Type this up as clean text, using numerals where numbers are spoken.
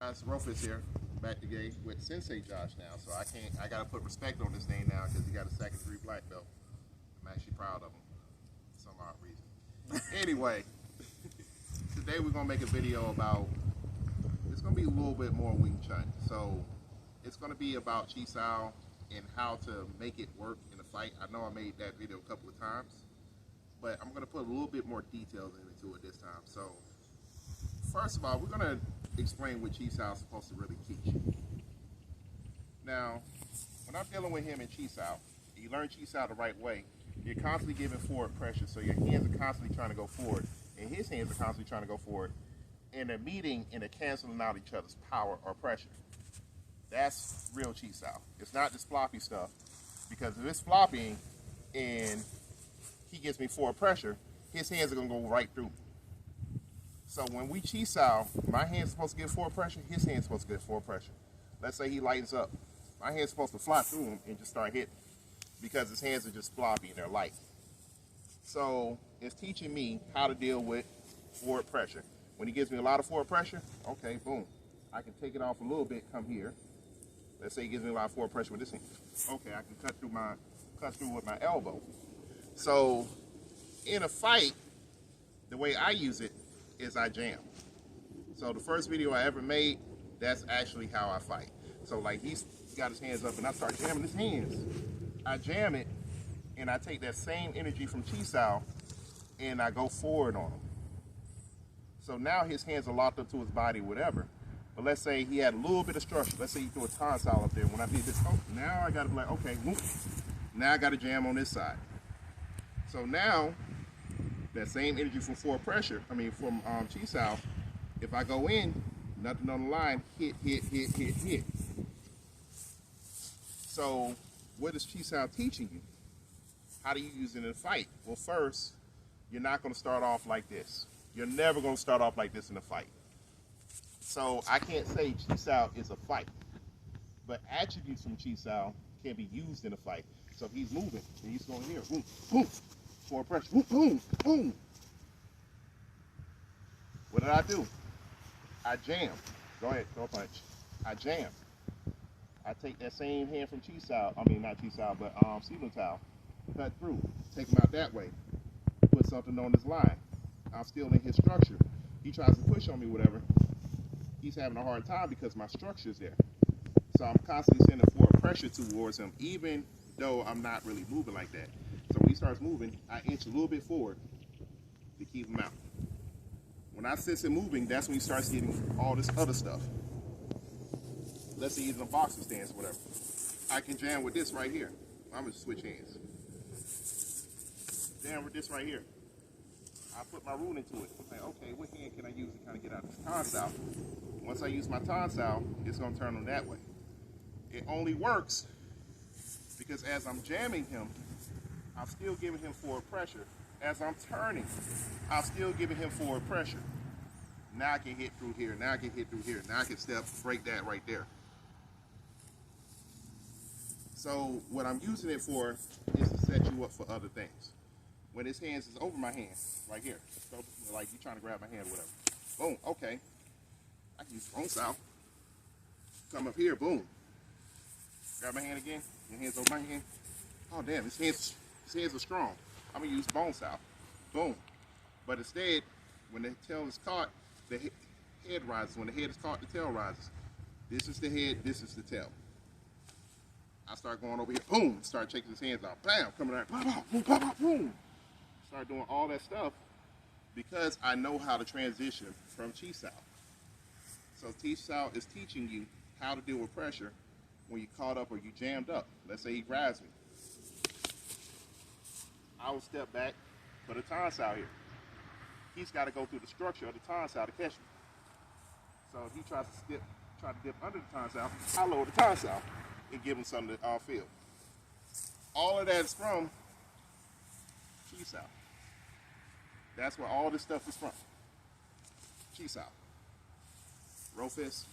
Guys, Rofis here, back again with Sensei Josh now. So I gotta put respect on this name now because he got a second degree black belt. I'm actually proud of him for some odd reason. Anyway, today we're gonna make a video about, it's gonna be a little bit more Wing Chun. So it's gonna be about Chi Sao and how to make it work in a fight. I know I made that video a couple of times, but I'm gonna put a little bit more details into it this time. So first of all, we're gonna explain what Chi Sao is supposed to really teach. Now, when I'm dealing with him in Chi Sao, you learn Chi Sao the right way. You're constantly giving forward pressure, so your hands are constantly trying to go forward, and his hands are constantly trying to go forward, and they're meeting and they're canceling out each other's power or pressure. That's real Chi Sao. It's not this floppy stuff, because if it's flopping and he gives me forward pressure, his hands are going to go right through me. So when we Chi Sao, my hand's supposed to get forward pressure, his hand's supposed to get forward pressure. Let's say he lightens up. My hand's supposed to fly through him and just start hitting because his hands are just floppy and they're light. So it's teaching me how to deal with forward pressure. When he gives me a lot of forward pressure, okay, boom. I can take it off a little bit, come here. Let's say he gives me a lot of forward pressure with this hand. Okay, I can cut through with my elbow. So in a fight, the way I use it is I jam. So the first video I ever made, that's actually how I fight. So like he's got his hands up and I start jamming his hands. I jam it and I take that same energy from Chi Sao and I go forward on him. So now his hands are locked up to his body, whatever. But let's say he had a little bit of structure. Let's say you threw a tonsile up there. When I did this, oh, now I gotta be like, okay, whoop. Now I gotta jam on this side. So now that same energy from forward pressure, from Chi Sao, if I go in, nothing on the line, hit, hit, hit, hit, hit. So what is Chi Sao teaching you? How do you use it in a fight? Well, first, you're not going to start off like this. You're never going to start off like this in a fight. So I can't say Chi Sao is a fight, but attributes from Chi Sao can be used in a fight. So if he's moving, and he's going here, boom, boom. Forward pressure, boom, boom, boom. What did I do? I jam. Go ahead, throw a punch. I jam. I take that same hand from Chi Sao, not Chi Sao, but Seaman Tao, cut through, take him out that way, put something on his line. I'm still in his structure. He tries to push on me, whatever. He's having a hard time because my structure is there. So I'm constantly sending forward pressure towards him, even though I'm not really moving like that. So when he starts moving, I inch a little bit forward to keep him out. When I sense him moving, that's when he starts getting all this other stuff. Let's say he's in a boxing stance or whatever. I can jam with this right here. I'm going to switch hands. Jam with this right here. I put my rule into it. I'm like, okay, what hand can I use to kind of get out of this tonsile? Once I use my tonsile, it's going to turn him that way. It only works because as I'm jamming him, I'm still giving him forward pressure. As I'm turning, I'm still giving him forward pressure. Now I can hit through here. Now I can hit through here. Now I can break that right there. So what I'm using it for is to set you up for other things. When his hands is over my hand, right here. So like you trying to grab my hand or whatever. Boom, okay. I can use bone style. Come up here, boom. Grab my hand again. Your hands over my hand. Oh damn, his hands are strong. I'm gonna use bone style. Boom. But instead, when the tail is caught, the head rises. When the head is caught, the tail rises. This is the head, this is the tail. I start going over here, boom, start checking his hands out. Bam, coming out, boom, boom. Start doing all that stuff because I know how to transition from Chi Sao. So Chi Sao is teaching you how to deal with pressure when you caught up or you jammed up. Let's say he grabs me. I will step back, put a tonsile here. He's got to go through the structure of the tonsile to catch me. So if he tries to dip under the tonsile, I lower the tonsile and give him something to feel. All of that is from Chi Sao. That's where all this stuff is from. Chi Sao. Rofis.